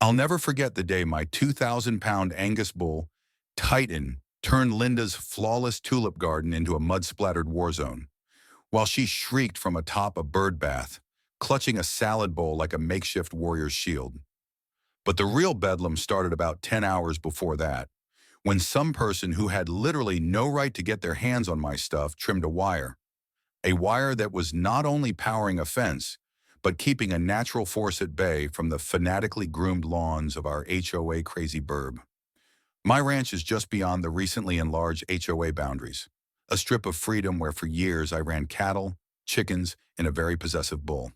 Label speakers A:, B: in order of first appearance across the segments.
A: I'll never forget the day my 2,000-pound Angus bull, Titan, turned Linda's flawless tulip garden into a mud-splattered war zone, while she shrieked from atop a bird bath, clutching a salad bowl like a makeshift warrior's shield. But the real bedlam started about 10 hours before that, when some person who had literally no right to get their hands on my stuff trimmed a wire that was not only powering a fence, but keeping a natural force at bay from the fanatically groomed lawns of our HOA crazy burb. My ranch is just beyond the recently enlarged HOA boundaries, a strip of freedom where for years I ran cattle, chickens, and a very possessive bull.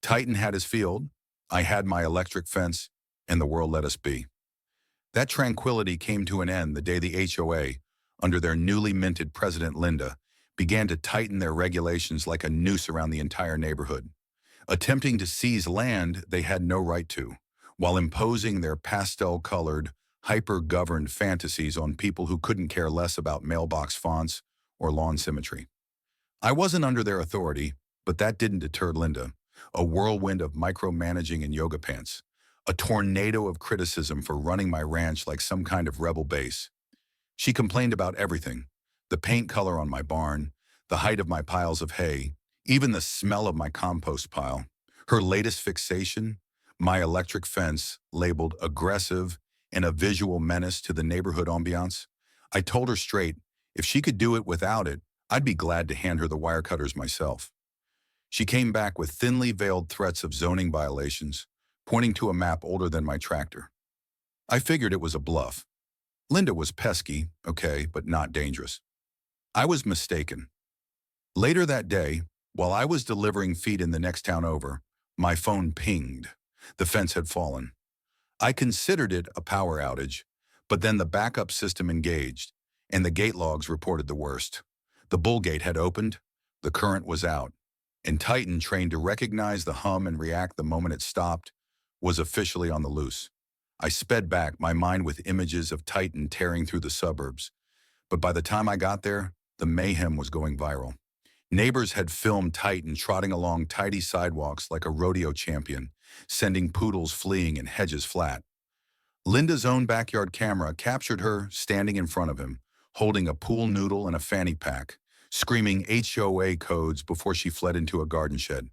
A: Titan had his field, I had my electric fence, and the world let us be. That tranquility came to an end the day the HOA, under their newly minted president Linda, began to tighten their regulations like a noose around the entire neighborhood, attempting to seize land they had no right to, while imposing their pastel-colored, hyper-governed fantasies on people who couldn't care less about mailbox fonts or lawn symmetry. I wasn't under their authority, but that didn't deter Linda, a whirlwind of micromanaging and yoga pants, a tornado of criticism for running my ranch like some kind of rebel base. She complained about everything: the paint color on my barn, the height of my piles of hay, even the smell of my compost pile. Her latest fixation, my electric fence, labeled aggressive and a visual menace to the neighborhood ambiance. I told her straight, if she could do it without it, I'd be glad to hand her the wire cutters myself. She came back with thinly veiled threats of zoning violations, pointing to a map older than my tractor. I figured it was a bluff. Linda was pesky, okay, but not dangerous. I was mistaken. Later that day, while I was delivering feed in the next town over, my phone pinged. The fence had fallen. I considered it a power outage, but then the backup system engaged, and the gate logs reported the worst. The bull gate had opened, the current was out, and Titan, trained to recognize the hum and react the moment it stopped, was officially on the loose. I sped back, my mind with images of Titan tearing through the suburbs, but by the time I got there, the mayhem was going viral. Neighbors had filmed Titan trotting along tidy sidewalks like a rodeo champion, sending poodles fleeing and hedges flat. Linda's own backyard camera captured her standing in front of him, holding a pool noodle and a fanny pack, screaming HOA codes before she fled into a garden shed.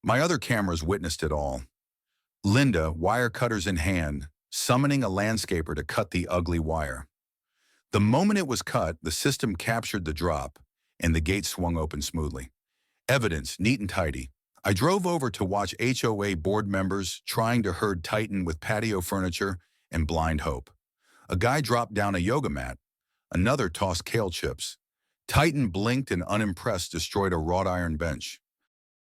A: My other cameras witnessed it all. Linda, wire cutters in hand, summoning a landscaper to cut the ugly wire. The moment it was cut, the system captured the drop, and the gate swung open smoothly. Evidence, neat and tidy. I drove over to watch HOA board members trying to herd Titan with patio furniture and blind hope. A guy dropped down a yoga mat. Another tossed kale chips. Titan blinked and, unimpressed, destroyed a wrought iron bench.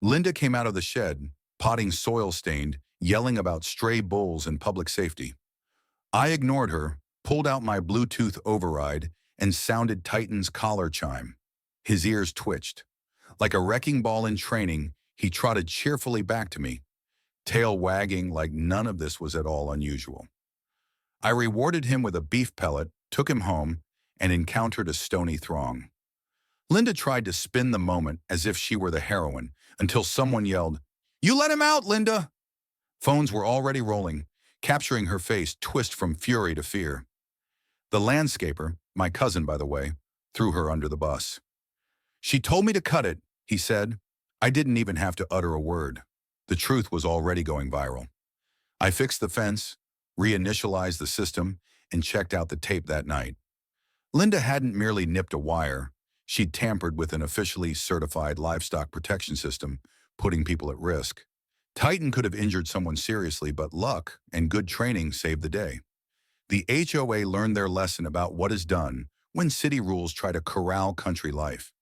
A: Linda came out of the shed, potting soil-stained, yelling about stray bulls and public safety. I ignored her, pulled out my Bluetooth override, and sounded Titan's collar chime. His ears twitched. Like a wrecking ball in training, he trotted cheerfully back to me, tail wagging like none of this was at all unusual. I rewarded him with a beef pellet, took him home, and encountered a stony throng. Linda tried to spin the moment as if she were the heroine, until someone yelled, "You let him out, Linda!" Phones were already rolling, capturing her face twist from fury to fear. The landscaper, my cousin by the way, threw her under the bus. "She told me to cut it," he said. I didn't even have to utter a word. The truth was already going viral. I fixed the fence, reinitialized the system, and checked out the tape that night. Linda hadn't merely nipped a wire. She'd tampered with an officially certified livestock protection system, putting people at risk. Titan could have injured someone seriously, but luck and good training saved the day. The HOA learned their lesson about what is done when city rules try to corral country life.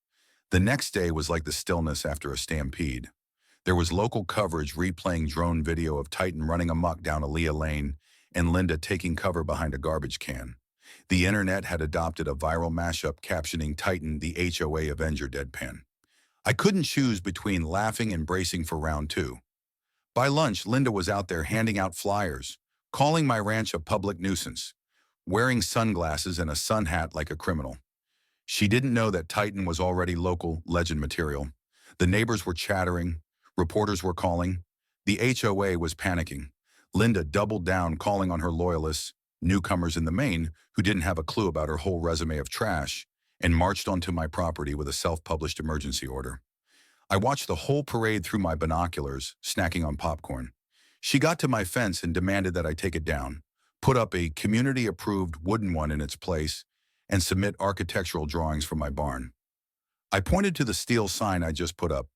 A: The next day was like the stillness after a stampede. There was local coverage replaying drone video of Titan running amok down Aaliyah Lane and Linda taking cover behind a garbage can. The internet had adopted a viral mashup captioning Titan the HOA Avenger deadpan. I couldn't choose between laughing and bracing for round two. By lunch, Linda was out there handing out flyers, calling my ranch a public nuisance, wearing sunglasses and a sun hat like a criminal. She didn't know that Titan was already local legend material. The neighbors were chattering, reporters were calling. The HOA was panicking. Linda doubled down, calling on her loyalists, newcomers in the main who didn't have a clue about her whole resume of trash, and marched onto my property with a self-published emergency order. I watched the whole parade through my binoculars, snacking on popcorn. She got to my fence and demanded that I take it down, put up a community-approved wooden one in its place, and submit architectural drawings for my barn. I pointed to the steel sign I just put up.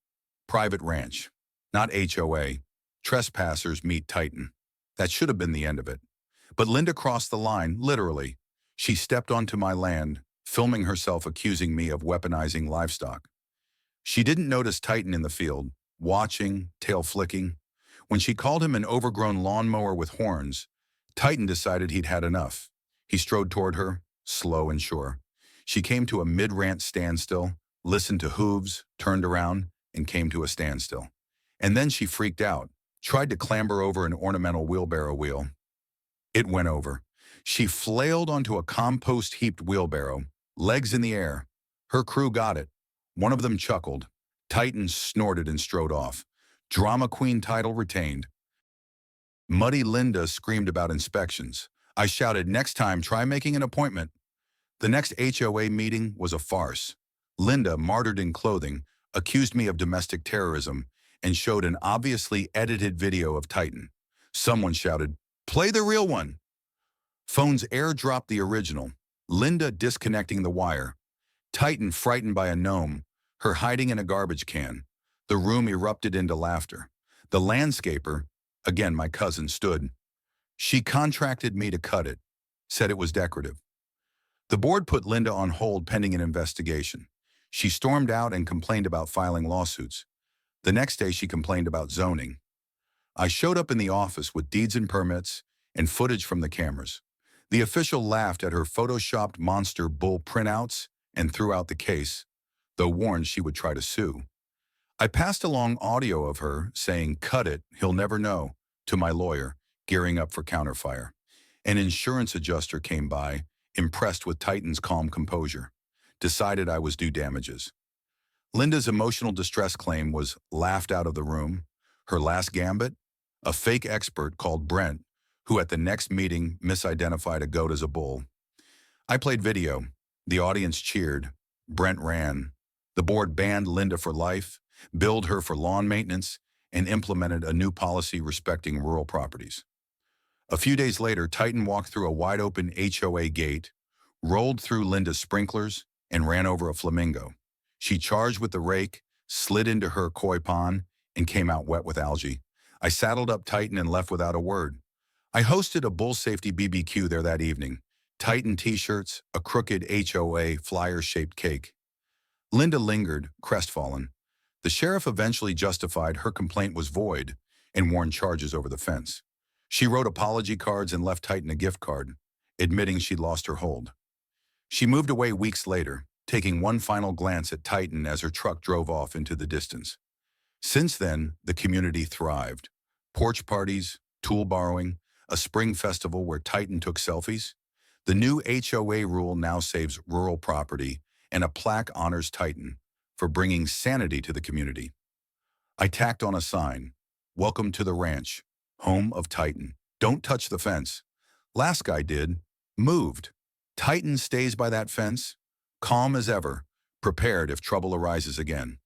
A: Private ranch, not HOA. Trespassers meet Titan. That should have been the end of it. But Linda crossed the line, literally. She stepped onto my land, filming herself accusing me of weaponizing livestock. She didn't notice Titan in the field, watching, tail flicking. When she called him an overgrown lawnmower with horns, Titan decided he'd had enough. He strode toward her, slow and sure. She came to a mid-rant standstill, listened to hooves, turned around, and came to a standstill. And then she freaked out, tried to clamber over an ornamental wheelbarrow wheel. It went over. She flailed onto a compost-heaped wheelbarrow, legs in the air. Her crew got it. One of them chuckled. Titan snorted and strode off. Drama queen title retained. Muddy Linda screamed about inspections. I shouted, "Next time, try making an appointment." The next HOA meeting was a farce. Linda, martyred in clothing, accused me of domestic terrorism and showed an obviously edited video of Titan. Someone shouted, "Play the real one." Phones airdropped the original. Linda disconnecting the wire. Titan frightened by a gnome, her hiding in a garbage can. The room erupted into laughter. The landscaper, again my cousin, stood. She contracted me to cut it, said it was decorative. The board put Linda on hold pending an investigation. She stormed out and complained about filing lawsuits. The next day she complained about zoning. I showed up in the office with deeds and permits and footage from the cameras. The official laughed at her photoshopped monster bull printouts and threw out the case, though warned she would try to sue. I passed along audio of her saying, "Cut it, he'll never know," to my lawyer, gearing up for counterfire. An insurance adjuster came by, impressed with Titan's calm composure, decided I was due damages. Linda's emotional distress claim was laughed out of the room. Her last gambit? A fake expert called Brent, who at the next meeting misidentified a goat as a bull. I played video. The audience cheered. Brent ran. The board banned Linda for life, billed her for lawn maintenance, and implemented a new policy respecting rural properties. A few days later, Titan walked through a wide-open HOA gate, rolled through Linda's sprinklers, and ran over a flamingo. She charged with the rake, slid into her koi pond, and came out wet with algae. I saddled up Titan and left without a word. I hosted a bull safety BBQ there that evening. Titan t-shirts, a crooked HOA flyer-shaped cake. Linda lingered, crestfallen. The sheriff eventually justified her complaint was void and warned charges over the fence. She wrote apology cards and left Titan a gift card, admitting she'd lost her hold. She moved away weeks later, taking one final glance at Titan as her truck drove off into the distance. Since then, the community thrived. Porch parties, tool borrowing, a spring festival where Titan took selfies. The new HOA rule now saves rural property, and a plaque honors Titan for bringing sanity to the community. I tacked on a sign, "Welcome to the ranch, home of Titan. Don't touch the fence." Last guy did, moved. Titan stays by that fence, calm as ever, prepared if trouble arises again.